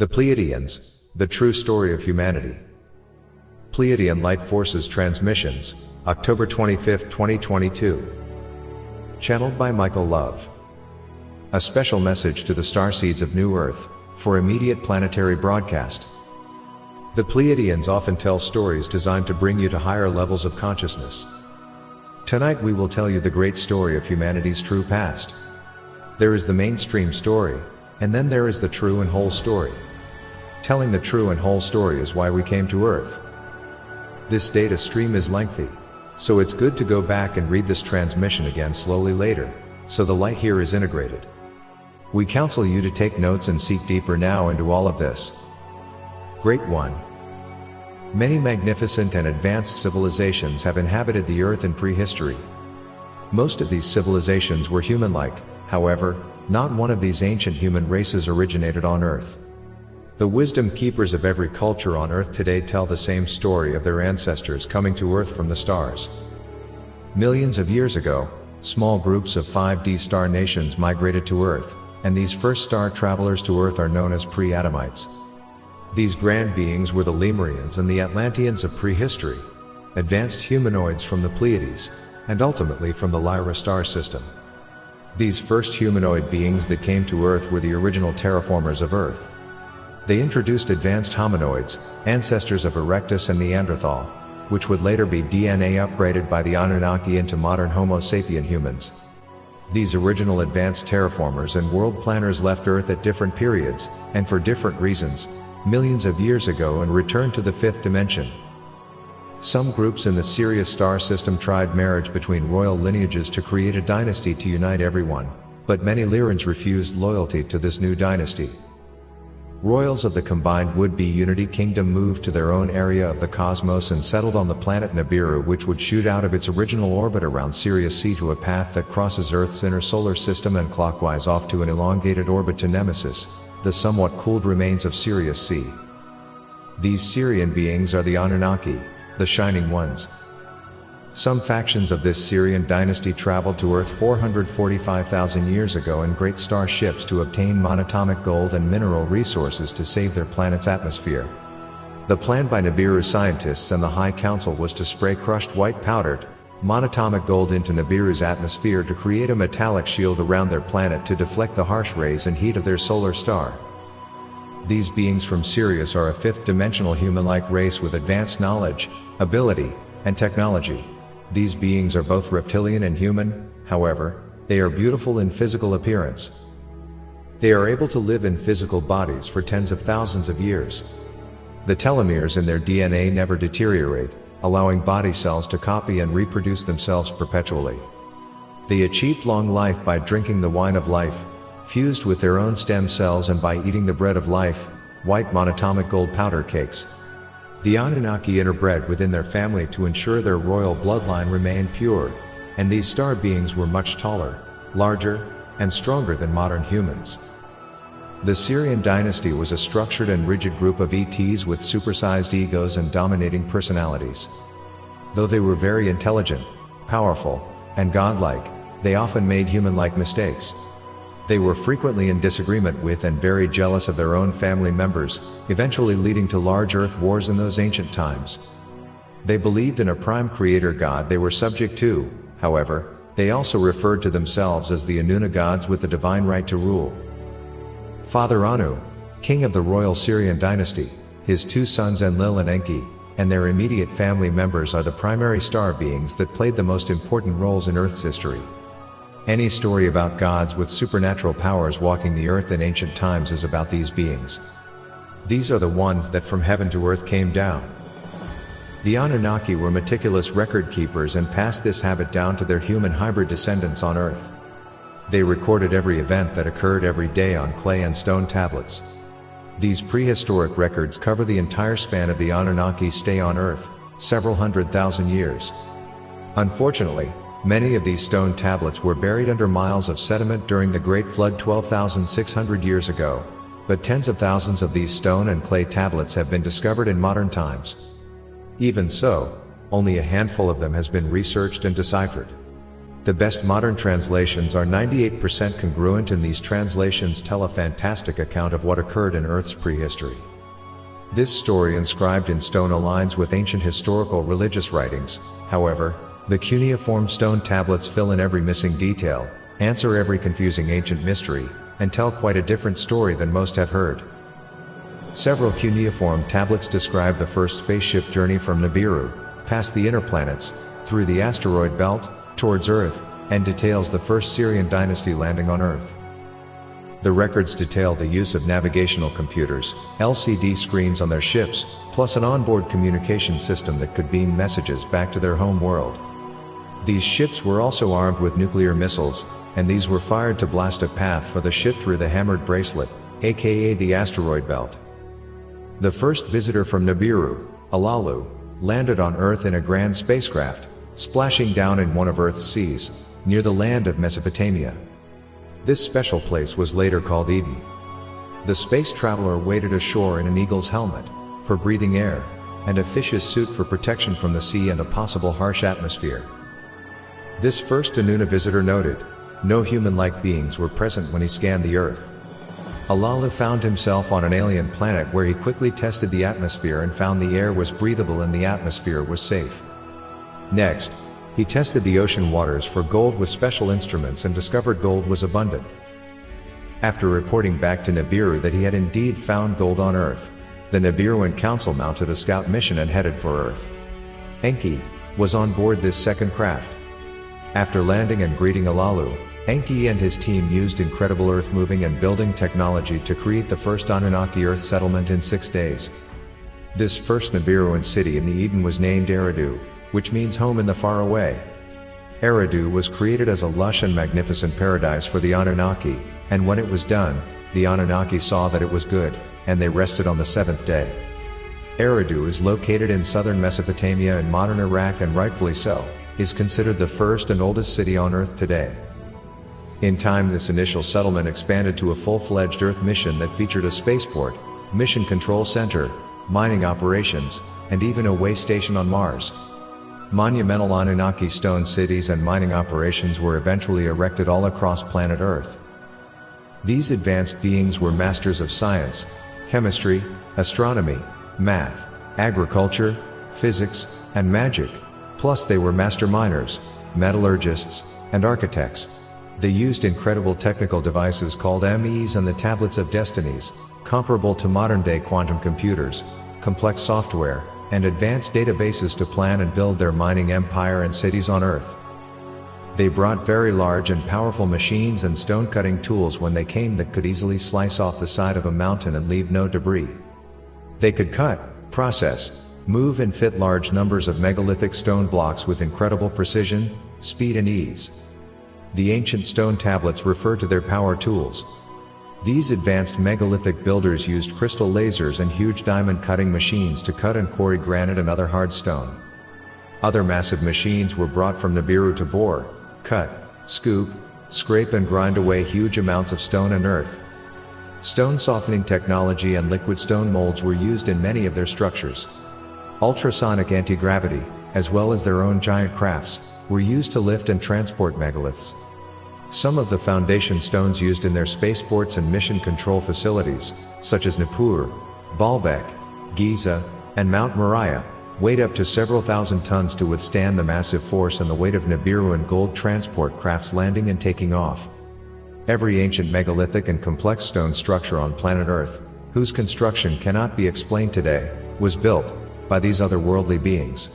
The Pleiadians, the true story of humanity. Pleiadian Light Forces Transmissions, October 25, 2022. Channeled by Michael Love. A special message to the Starseeds of New Earth, for immediate planetary broadcast. The Pleiadians often tell stories designed to bring you to higher levels of consciousness. Tonight we will tell you the great story of humanity's true past. There is the mainstream story, and then there is the true and whole story. Telling the true and whole story is why we came to Earth. This data stream is lengthy, so it's good to go back and read this transmission again slowly later, so the light here is integrated. We counsel you to take notes and seek deeper now into all of this. Great one. Many magnificent and advanced civilizations have inhabited the Earth in prehistory. Most of these civilizations were human-like, however, not one of these ancient human races originated on Earth. The wisdom keepers of every culture on Earth today tell the same story of their ancestors coming to Earth from the stars. Millions of years ago, small groups of 5D star nations migrated to Earth, and these first star travelers to Earth are known as pre-Adamites. These grand beings were the Lemurians and the Atlanteans of prehistory, advanced humanoids from the Pleiades, and ultimately from the Lyra star system. These first humanoid beings that came to Earth were the original terraformers of Earth. They introduced advanced hominoids, ancestors of Erectus and Neanderthal, which would later be DNA upgraded by the Anunnaki into modern Homo sapien humans. These original advanced terraformers and world planners left Earth at different periods, and for different reasons, millions of years ago and returned to the fifth dimension. Some groups in the Sirius star system tried marriage between royal lineages to create a dynasty to unite everyone, but many Lyrans refused loyalty to this new dynasty. Royals of the combined would-be Unity Kingdom moved to their own area of the cosmos and settled on the planet Nibiru, which would shoot out of its original orbit around Sirius C to a path that crosses Earth's inner solar system and clockwise off to an elongated orbit to Nemesis, the somewhat cooled remains of Sirius C. These Sirian beings are the Anunnaki, the Shining Ones. Some factions of this Sirian dynasty traveled to Earth 445,000 years ago in great star ships to obtain monatomic gold and mineral resources to save their planet's atmosphere. The plan by Nibiru scientists and the High Council was to spray crushed white powdered, monatomic gold into Nibiru's atmosphere to create a metallic shield around their planet to deflect the harsh rays and heat of their solar star. These beings from Sirius are a fifth-dimensional human-like race with advanced knowledge, ability, and technology. These beings are both reptilian and human, however, they are beautiful in physical appearance. They are able to live in physical bodies for tens of thousands of years. The telomeres in their DNA never deteriorate, allowing body cells to copy and reproduce themselves perpetually. They achieved long life by drinking the wine of life, fused with their own stem cells, and by eating the bread of life, white monatomic gold powder cakes. The Anunnaki interbred within their family to ensure their royal bloodline remained pure, and these star beings were much taller, larger, and stronger than modern humans. The Sirian dynasty was a structured and rigid group of ETs with supersized egos and dominating personalities. Though they were very intelligent, powerful, and godlike, they often made human-like mistakes. They were frequently in disagreement with and very jealous of their own family members, eventually leading to large Earth wars in those ancient times. They believed in a prime creator god they were subject to, however, they also referred to themselves as the Anuna gods with the divine right to rule. Father Anu, king of the royal Sirian dynasty, his two sons Enlil and Enki, and their immediate family members are the primary star beings that played the most important roles in Earth's history. Any story about gods with supernatural powers walking the earth in ancient times is about these beings. These are the ones that from heaven to earth came down. The Anunnaki were meticulous record keepers and passed this habit down to their human hybrid descendants on Earth. They recorded every event that occurred every day on clay and stone tablets. These prehistoric records cover the entire span of the Anunnaki's stay on Earth, several 100,000 years. Unfortunately, many of these stone tablets were buried under miles of sediment during the Great Flood 12,600 years ago, but tens of thousands of these stone and clay tablets have been discovered in modern times. Even so, only a handful of them has been researched and deciphered. The best modern translations are 98% congruent, and these translations tell a fantastic account of what occurred in Earth's prehistory. This story inscribed in stone aligns with ancient historical religious writings. However, the cuneiform stone tablets fill in every missing detail, answer every confusing ancient mystery, and tell quite a different story than most have heard. Several cuneiform tablets describe the first spaceship journey from Nibiru, past the inner planets, through the asteroid belt, towards Earth, and details the first Syrian dynasty landing on Earth. The records detail the use of navigational computers, LCD screens on their ships, plus an onboard communication system that could beam messages back to their home world. These ships were also armed with nuclear missiles, and these were fired to blast a path for the ship through the hammered bracelet, aka the asteroid belt. The first visitor from Nibiru, Alalu, landed on Earth in a grand spacecraft, splashing down in one of Earth's seas, near the land of Mesopotamia. This special place was later called Eden. The space traveler waded ashore in an eagle's helmet, for breathing air, and a fish's suit for protection from the sea and a possible harsh atmosphere. This first Anuna visitor noted, no human-like beings were present when he scanned the Earth. Alalu found himself on an alien planet where he quickly tested the atmosphere and found the air was breathable and the atmosphere was safe. Next, he tested the ocean waters for gold with special instruments and discovered gold was abundant. After reporting back to Nibiru that he had indeed found gold on Earth, the Nibiruan Council mounted a scout mission and headed for Earth. Enki was on board this second craft. After landing and greeting Alalu, Enki and his team used incredible earth-moving and building technology to create the first Anunnaki Earth settlement in 6 days. This first Nibiruan city in the Eden was named Eridu, which means home in the far away. Eridu was created as a lush and magnificent paradise for the Anunnaki, and when it was done, the Anunnaki saw that it was good, and they rested on the 7th day. Eridu is located in southern Mesopotamia in modern Iraq, and rightfully so, is considered the first and oldest city on Earth today. In time, this initial settlement expanded to a full-fledged Earth mission that featured a spaceport, mission control center, mining operations, and even a way station on Mars. Monumental Anunnaki stone cities and mining operations were eventually erected all across planet Earth. These advanced beings were masters of science, chemistry, astronomy, math, agriculture, physics, and magic, plus they were master miners, metallurgists, and architects. They used incredible technical devices called MEs and the Tablets of Destinies, comparable to modern-day quantum computers, complex software, and advanced databases to plan and build their mining empire and cities on Earth. They brought very large and powerful machines and stone-cutting tools when they came that could easily slice off the side of a mountain and leave no debris. They could cut, process, move and fit large numbers of megalithic stone blocks with incredible precision, speed and ease. The ancient stone tablets refer to their power tools. These advanced megalithic builders used crystal lasers and huge diamond cutting machines to cut and quarry granite and other hard stone. Other massive machines were brought from Nibiru to bore, cut, scoop, scrape and grind away huge amounts of stone and earth. Stone softening technology and liquid stone molds were used in many of their structures. Ultrasonic anti-gravity, as well as their own giant crafts, were used to lift and transport megaliths. Some of the foundation stones used in their spaceports and mission control facilities, such as Nippur, Baalbek, Giza, and Mount Moriah, weighed up to several thousand tons to withstand the massive force and the weight of Nibiruan gold transport crafts landing and taking off. Every ancient megalithic and complex stone structure on planet Earth, whose construction cannot be explained today, was built by these otherworldly beings.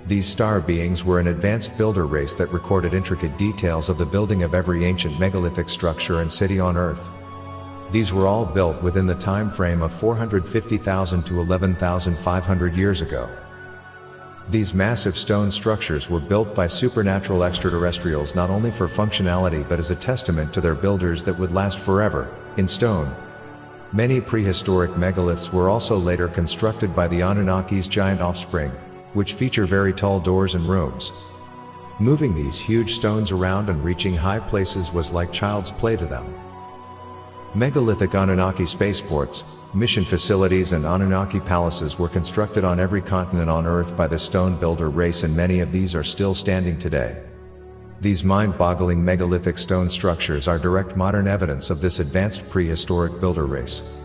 These star beings were an advanced builder race that recorded intricate details of the building of every ancient megalithic structure and city on Earth. These were all built within the time frame of 450,000 to 11,500 years ago. These massive stone structures were built by supernatural extraterrestrials not only for functionality but as a testament to their builders that would last forever, in stone. Many prehistoric megaliths were also later constructed by the Anunnaki's giant offspring, which feature very tall doors and rooms. Moving these huge stones around and reaching high places was like child's play to them. Megalithic Anunnaki spaceports, mission facilities and Anunnaki palaces were constructed on every continent on Earth by the stone builder race, and many of these are still standing today. These mind-boggling megalithic stone structures are direct modern evidence of this advanced prehistoric builder race.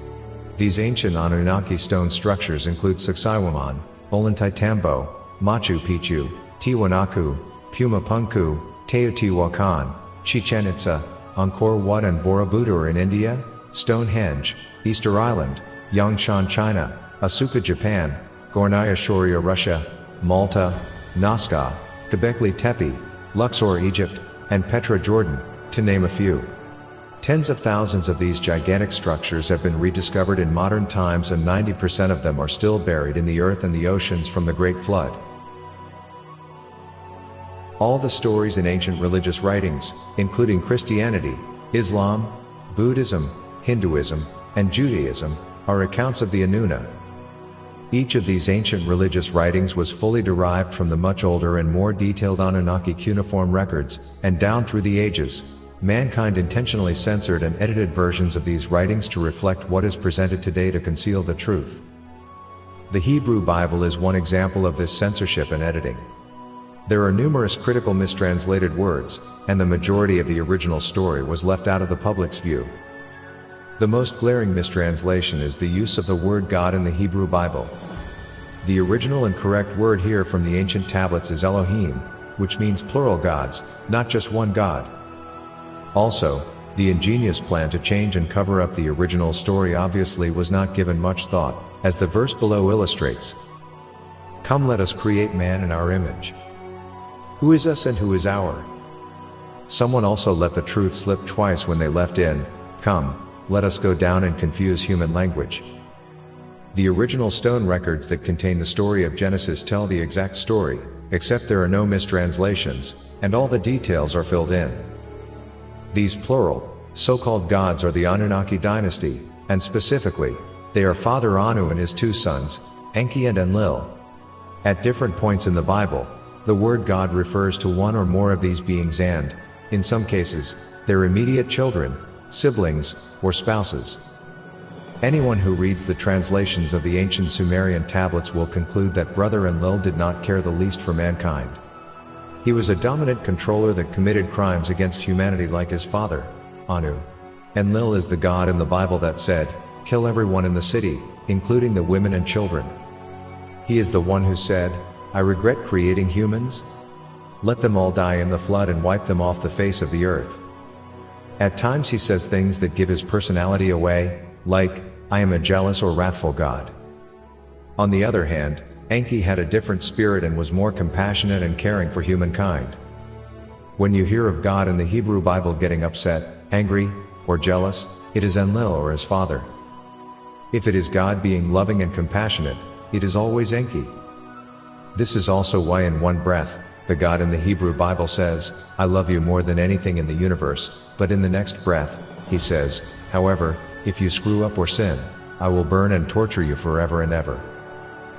These ancient Anunnaki stone structures include Sacsayhuaman, Ollantaytambo, Machu Picchu, Tiwanaku, Pumapunku, Teotihuacan, Chichen Itza, Angkor Wat and Borobudur in India, Stonehenge, Easter Island, Yangshan China, Asuka Japan, Gornaya Shoria Russia, Malta, Nazca, Göbekli Tepe, Luxor Egypt, and Petra Jordan, to name a few. Tens of thousands of these gigantic structures have been rediscovered in modern times, and 90% of them are still buried in the earth and the oceans from the Great Flood. All the stories in ancient religious writings, including Christianity, Islam, Buddhism, Hinduism, and Judaism, are accounts of the Anunna. Each of these ancient religious writings was fully derived from the much older and more detailed Anunnaki cuneiform records, and down through the ages, mankind intentionally censored and edited versions of these writings to reflect what is presented today to conceal the truth. The Hebrew Bible is one example of this censorship and editing. There are numerous critical mistranslated words, and the majority of the original story was left out of the public's view. The most glaring mistranslation is the use of the word God in the Hebrew Bible. The original and correct word here from the ancient tablets is Elohim, which means plural gods, not just one God. Also, the ingenious plan to change and cover up the original story obviously was not given much thought, as the verse below illustrates. Come, let us create man in our image. Who is us and who is our? Someone also let the truth slip twice when they left in, come, let us go down and confuse human language. The original stone records that contain the story of Genesis tell the exact story, except there are no mistranslations, and all the details are filled in. These plural, so-called gods are the Anunnaki dynasty, and specifically, they are Father Anu and his two sons, Enki and Enlil. At different points in the Bible, the word God refers to one or more of these beings and, in some cases, their immediate children, siblings, or spouses. Anyone who reads the translations of the ancient Sumerian tablets will conclude that Brother Enlil did not care the least for mankind. He was a dominant controller that committed crimes against humanity like his father, Anu. Enlil is the god in the Bible that said, "Kill everyone in the city, including the women and children." He is the one who said, "I regret creating humans. Let them all die in the flood and wipe them off the face of the earth." At times he says things that give his personality away, like, "I am a jealous or wrathful god." On the other hand, Enki had a different spirit and was more compassionate and caring for humankind. When you hear of God in the Hebrew Bible getting upset, angry, or jealous, it is Enlil or his father. If it is God being loving and compassionate, it is always Enki. This is also why in one breath, the God in the Hebrew Bible says, "I love you more than anything in the universe," but in the next breath, he says, "However, if you screw up or sin, I will burn and torture you forever and ever."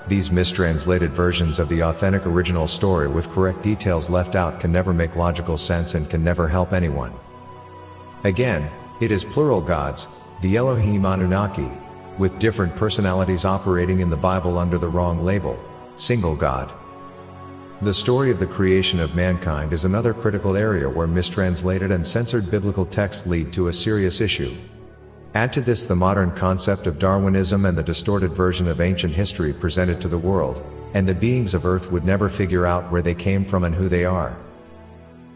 These mistranslated versions of the authentic original story with correct details left out can never make logical sense and can never help anyone. Again, it is plural gods, the Elohim Anunnaki, with different personalities operating in the Bible under the wrong label, single God. The story of the creation of mankind is another critical area where mistranslated and censored biblical texts lead to a serious issue. Add to this the modern concept of Darwinism and the distorted version of ancient history presented to the world, and the beings of Earth would never figure out where they came from and who they are.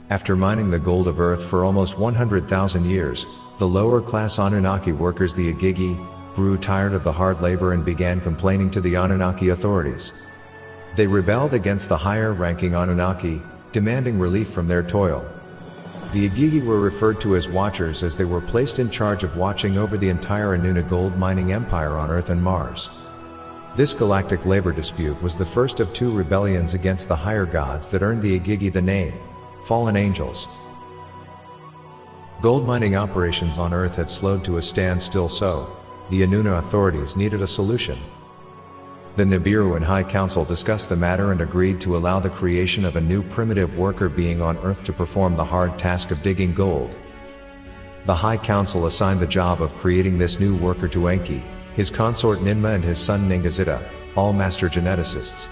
After mining the gold of Earth for almost 100,000 years, the lower-class Anunnaki workers, the Igigi, grew tired of the hard labor and began complaining to the Anunnaki authorities. They rebelled against the higher-ranking Anunnaki, demanding relief from their toil. The Igigi were referred to as Watchers as they were placed in charge of watching over the entire Anunna gold mining empire on Earth and Mars. This galactic labor dispute was the first of two rebellions against the higher gods that earned the Igigi the name, Fallen Angels. Gold mining operations on Earth had slowed to a standstill, so the Anunna authorities needed a solution. The Nibiru and High Council discussed the matter and agreed to allow the creation of a new primitive worker being on Earth to perform the hard task of digging gold. The High Council assigned the job of creating this new worker to Enki, his consort Ninmah and his son Ningazida, all master geneticists.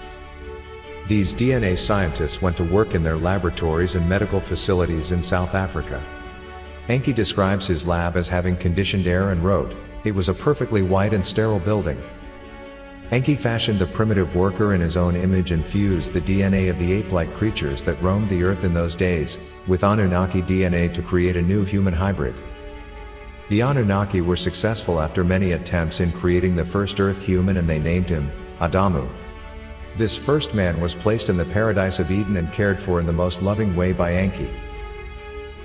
These DNA scientists went to work in their laboratories and medical facilities in South Africa. Enki describes his lab as having conditioned air and wrote, "It was a perfectly white and sterile building." Enki fashioned the primitive worker in his own image and fused the DNA of the ape-like creatures that roamed the earth in those days, with Anunnaki DNA to create a new human hybrid. The Anunnaki were successful after many attempts in creating the first earth human, and they named him Adamu. This first man was placed in the paradise of Eden and cared for in the most loving way by Enki.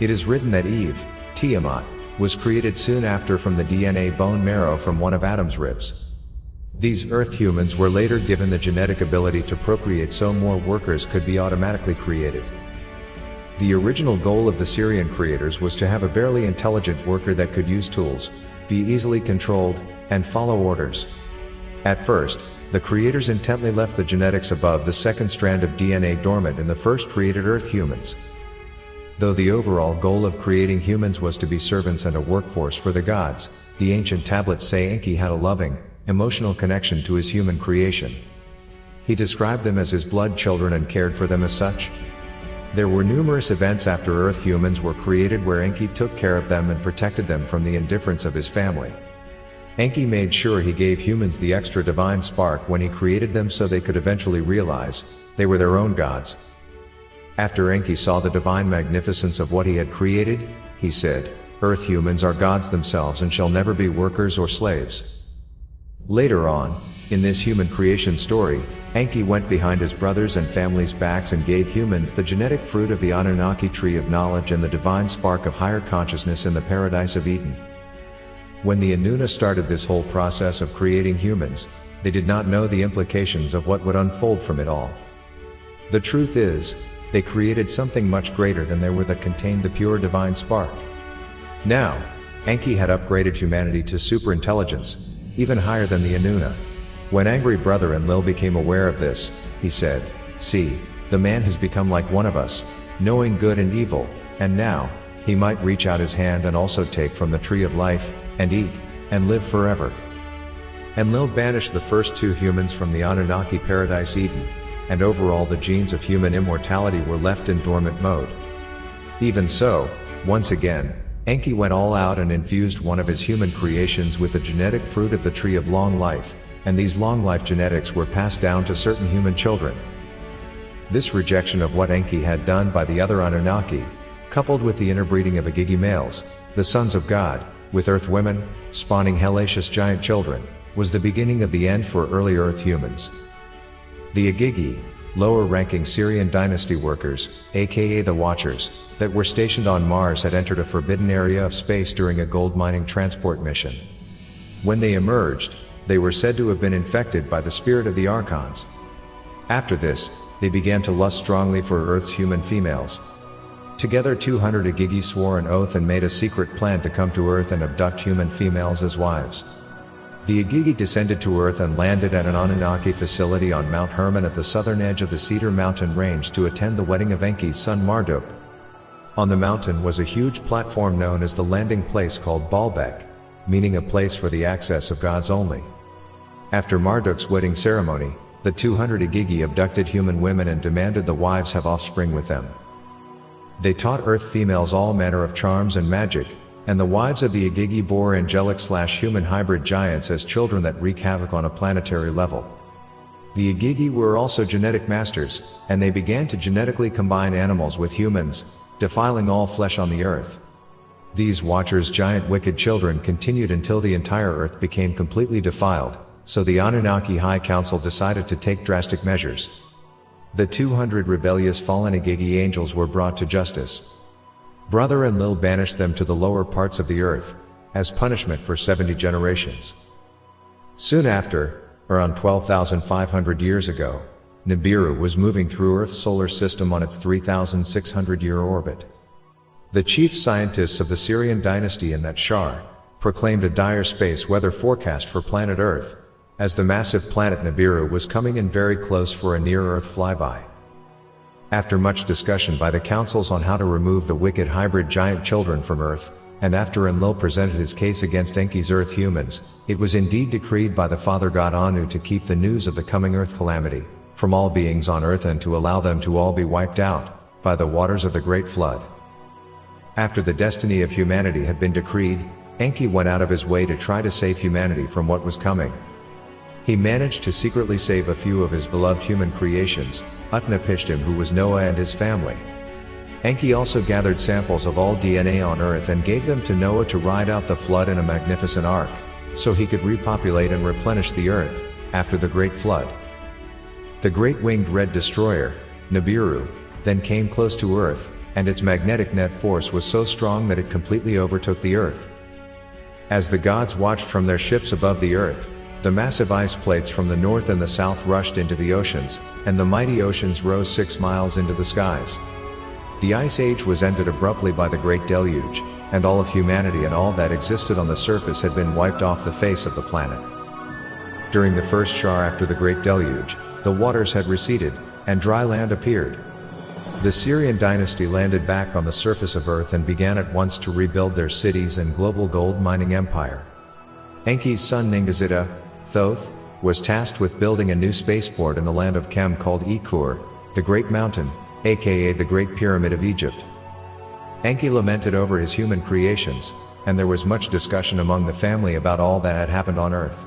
It is written that Eve, Tiamat, was created soon after from the DNA bone marrow from one of Adam's ribs. These earth humans were later given the genetic ability to procreate so more workers could be automatically created. The original goal of the Syrian creators was to have a barely intelligent worker that could use tools, be easily controlled, and follow orders. At first, the creators intently left the genetics above the second strand of DNA dormant in the first created earth humans. Though the overall goal of creating humans was to be servants and a workforce for the gods, the ancient tablets say Enki had a loving, emotional connection to his human creation. He described them as his blood children and cared for them as such. There were numerous events after earth humans were created where Enki took care of them and protected them from the indifference of his family. Enki made sure he gave humans the extra divine spark when he created them so they could eventually realize they were their own gods. After Enki saw the divine magnificence of what he had created, he said, "Earth humans are gods themselves and shall never be workers or slaves." Later on, in this human creation story, Enki went behind his brothers and family's backs and gave humans the genetic fruit of the Anunnaki tree of knowledge and the divine spark of higher consciousness in the paradise of Eden. When the Anuna started this whole process of creating humans, they did not know the implications of what would unfold from it all. The truth is, they created something much greater than they were that contained the pure divine spark. Now, Enki had upgraded humanity to superintelligence, even higher than the Anuna. When angry brother Enlil became aware of this, he said, "See, the man has become like one of us, knowing good and evil, and now, he might reach out his hand and also take from the tree of life, and eat, and live forever." Enlil banished the first two humans from the Anunnaki paradise Eden, and overall the genes of human immortality were left in dormant mode. Even so, once again, Enki went all out and infused one of his human creations with the genetic fruit of the tree of long life, and these long life genetics were passed down to certain human children. This rejection of what Enki had done by the other Anunnaki, coupled with the interbreeding of Igigi males, the sons of God, with earth women, spawning hellacious giant children, was the beginning of the end for early earth humans. The Igigi, lower-ranking Syrian dynasty workers, aka the Watchers, that were stationed on Mars had entered a forbidden area of space during a gold mining transport mission. When they emerged, they were said to have been infected by the spirit of the Archons. After this, they began to lust strongly for Earth's human females. Together 200 Igigi swore an oath and made a secret plan to come to Earth and abduct human females as wives. The Igigi descended to Earth and landed at an Anunnaki facility on Mount Hermon at the southern edge of the Cedar Mountain Range to attend the wedding of Enki's son Marduk. On the mountain was a huge platform known as the landing place called Baalbek, meaning a place for the access of gods only. After Marduk's wedding ceremony, the 200 Igigi abducted human women and demanded the wives have offspring with them. They taught Earth females all manner of charms and magic, and the wives of the Igigi bore angelic/human hybrid giants as children that wreak havoc on a planetary level. The Igigi were also genetic masters, and they began to genetically combine animals with humans, defiling all flesh on the Earth. These Watchers' giant wicked children continued until the entire Earth became completely defiled, so the Anunnaki High Council decided to take drastic measures. The 200 rebellious fallen Igigi angels were brought to justice. Brother Enlil banished them to the lower parts of the Earth, as punishment for 70 generations. Soon after, around 12,500 years ago, Nibiru was moving through Earth's solar system on its 3,600-year orbit. The chief scientists of the Syrian dynasty in that Shar proclaimed a dire space weather forecast for planet Earth, as the massive planet Nibiru was coming in very close for a near-Earth flyby. After much discussion by the councils on how to remove the wicked hybrid giant children from Earth, and after Enlil presented his case against Enki's Earth humans, it was indeed decreed by the Father God Anu to keep the news of the coming Earth calamity from all beings on earth and to allow them to all be wiped out by the waters of the Great Flood. After the destiny of humanity had been decreed, Enki went out of his way to try to save humanity from what was coming. He managed to secretly save a few of his beloved human creations, Utnapishtim, who was Noah and his family. Enki also gathered samples of all DNA on Earth and gave them to Noah to ride out the flood in a magnificent ark, so he could repopulate and replenish the Earth after the Great Flood. The great winged red destroyer, Nibiru, then came close to Earth, and its magnetic net force was so strong that it completely overtook the Earth. As the gods watched from their ships above the Earth, the massive ice plates from the north and the south rushed into the oceans, and the mighty oceans rose 6 miles into the skies. The Ice Age was ended abruptly by the Great Deluge, and all of humanity and all that existed on the surface had been wiped off the face of the planet. During the first Shar after the Great Deluge, the waters had receded, and dry land appeared. The Syrian dynasty landed back on the surface of Earth and began at once to rebuild their cities and global gold mining empire. Enki's son Ningishzida, Thoth, was tasked with building a new spaceport in the land of Kem called Ekur, the Great Mountain, aka the Great Pyramid of Egypt. Enki lamented over his human creations, and there was much discussion among the family about all that had happened on Earth.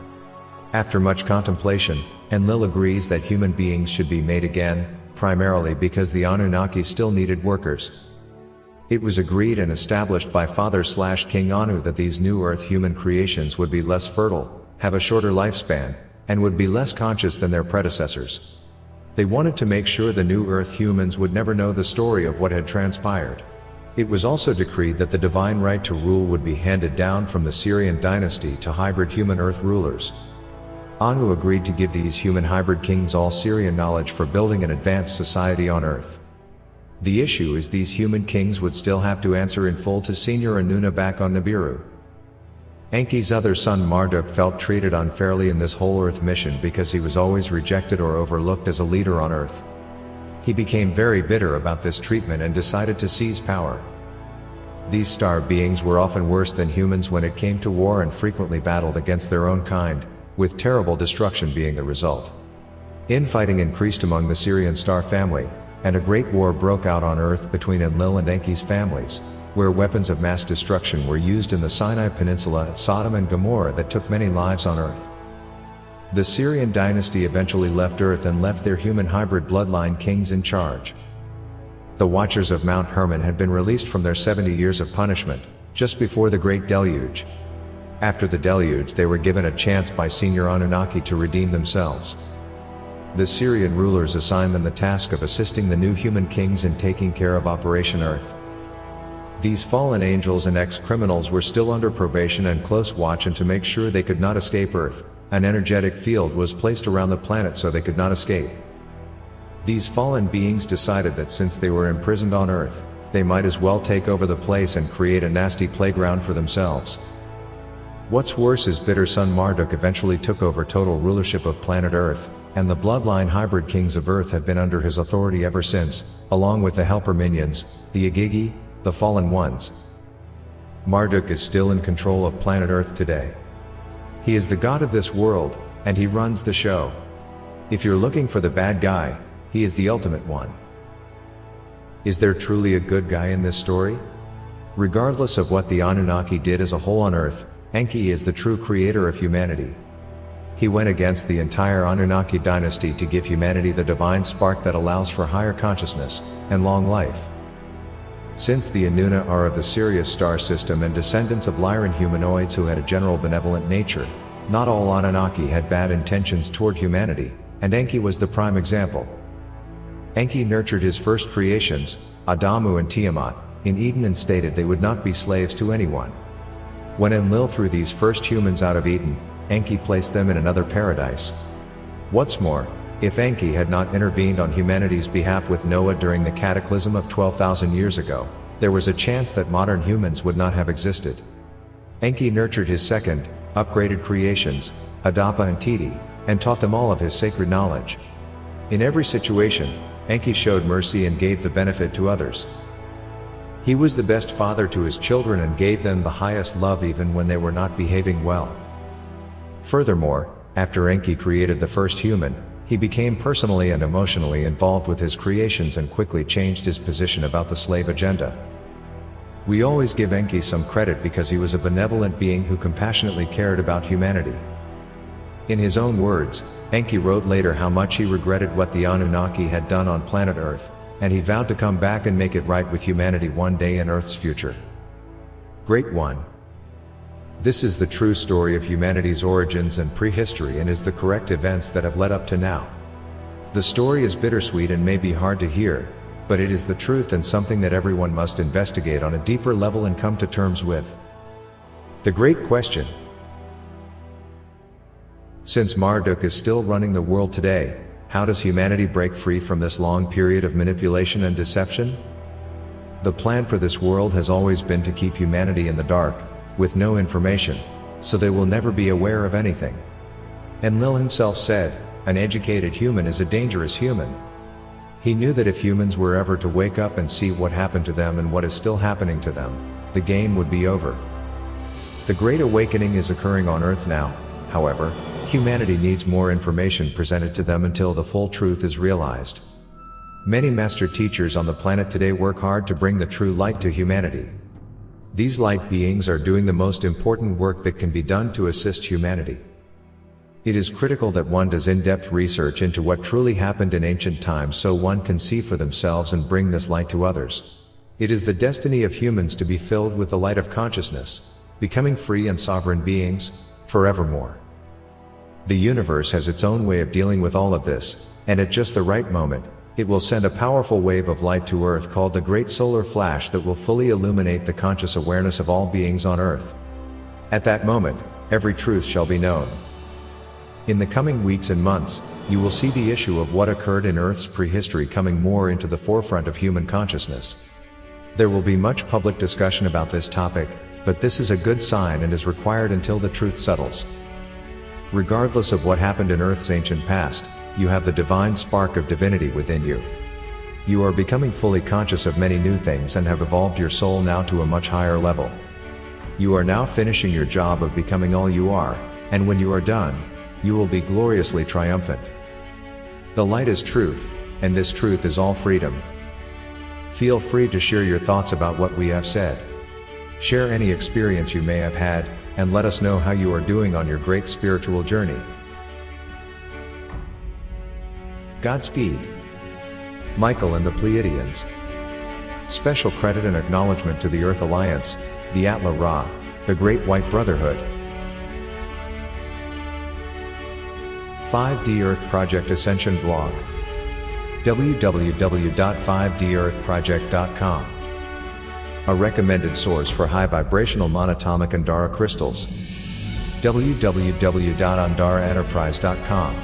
After much contemplation, Enlil agrees that human beings should be made again, primarily because the Anunnaki still needed workers. It was agreed and established by Father/King Anu that these new Earth human creations would be less fertile, have a shorter lifespan, and would be less conscious than their predecessors. They wanted to make sure the new Earth humans would never know the story of what had transpired. It was also decreed that the divine right to rule would be handed down from the Syrian dynasty to hybrid human Earth rulers. Anu agreed to give these human hybrid kings all Syrian knowledge for building an advanced society on Earth. The issue is these human kings would still have to answer in full to Senior Anuna back on Nibiru. Enki's other son Marduk felt treated unfairly in this whole Earth mission because he was always rejected or overlooked as a leader on Earth. He became very bitter about this treatment and decided to seize power. These star beings were often worse than humans when it came to war and frequently battled against their own kind, with terrible destruction being the result. Infighting increased among the Syrian star family, and a great war broke out on Earth between Enlil and Enki's families, where weapons of mass destruction were used in the Sinai Peninsula at Sodom and Gomorrah that took many lives on Earth. The Syrian dynasty eventually left Earth and left their human hybrid bloodline kings in charge. The Watchers of Mount Hermon had been released from their 70 years of punishment, just before the Great Deluge. After the deluge they were given a chance by Senior Anunnaki to redeem themselves. The Syrian rulers assigned them the task of assisting the new human kings in taking care of Operation Earth. These fallen angels and ex-criminals were still under probation and close watch, and to make sure they could not escape Earth, an energetic field was placed around the planet so they could not escape. These fallen beings decided that since they were imprisoned on Earth, they might as well take over the place and create a nasty playground for themselves. What's worse is bitter son Marduk eventually took over total rulership of planet Earth, and the bloodline hybrid kings of Earth have been under his authority ever since, along with the helper minions, the Igigi, the fallen ones. Marduk is still in control of planet Earth today. He is the god of this world, and he runs the show. If you're looking for the bad guy, he is the ultimate one. Is there truly a good guy in this story? Regardless of what the Anunnaki did as a whole on Earth, Enki is the true creator of humanity. He went against the entire Anunnaki dynasty to give humanity the divine spark that allows for higher consciousness and long life. Since the Anuna are of the Sirius star system and descendants of Lyran humanoids who had a general benevolent nature, not all Anunnaki had bad intentions toward humanity, and Enki was the prime example. Enki nurtured his first creations, Adamu and Tiamat, in Eden and stated they would not be slaves to anyone. When Enlil threw these first humans out of Eden, Enki placed them in another paradise. What's more, if Enki had not intervened on humanity's behalf with Noah during the cataclysm of 12,000 years ago, there was a chance that modern humans would not have existed. Enki nurtured his second, upgraded creations, Adapa and Titi, and taught them all of his sacred knowledge. In every situation, Enki showed mercy and gave the benefit to others. He was the best father to his children and gave them the highest love even when they were not behaving well. Furthermore, after Enki created the first human, He became personally and emotionally involved with his creations and quickly changed his position about the slave agenda. We always give Enki some credit because he was a benevolent being who compassionately cared about humanity. In his own words, Enki wrote later how much he regretted what the Anunnaki had done on planet Earth, and he vowed to come back and make it right with humanity one day in Earth's future. Great One. This is the true story of humanity's origins and prehistory and is the correct events that have led up to now. The story is bittersweet and may be hard to hear, but it is the truth and something that everyone must investigate on a deeper level and come to terms with. The great question. Since Marduk is still running the world today, how does humanity break free from this long period of manipulation and deception? The plan for this world has always been to keep humanity in the dark, with no information, so they will never be aware of anything. Enlil himself said, "An educated human is a dangerous human." He knew that if humans were ever to wake up and see what happened to them and what is still happening to them, the game would be over. The Great Awakening is occurring on Earth now, however, humanity needs more information presented to them until the full truth is realized. Many master teachers on the planet today work hard to bring the true light to humanity. These light beings are doing the most important work that can be done to assist humanity. It is critical that one does in-depth research into what truly happened in ancient times so one can see for themselves and bring this light to others. It is the destiny of humans to be filled with the light of consciousness, becoming free and sovereign beings, forevermore. The universe has its own way of dealing with all of this, and at just the right moment, it will send a powerful wave of light to Earth called the Great Solar Flash that will fully illuminate the conscious awareness of all beings on Earth. At that moment, every truth shall be known. In the coming weeks and months, you will see the issue of what occurred in Earth's prehistory coming more into the forefront of human consciousness. There will be much public discussion about this topic, but this is a good sign and is required until the truth settles. Regardless of what happened in Earth's ancient past, you have the divine spark of divinity within you. You are becoming fully conscious of many new things and have evolved your soul now to a much higher level. You are now finishing your job of becoming all you are, and when you are done, you will be gloriously triumphant. The light is truth, and this truth is all freedom. Feel free to share your thoughts about what we have said. Share any experience you may have had, and let us know how you are doing on your great spiritual journey. Godspeed. Michael and the Pleiadians. Special credit and acknowledgement to the Earth Alliance, the Atla Ra, the Great White Brotherhood. 5D Earth Project Ascension blog. www.5dearthproject.com. A recommended source for high-vibrational monatomic Andara crystals. www.andaraenterprise.com.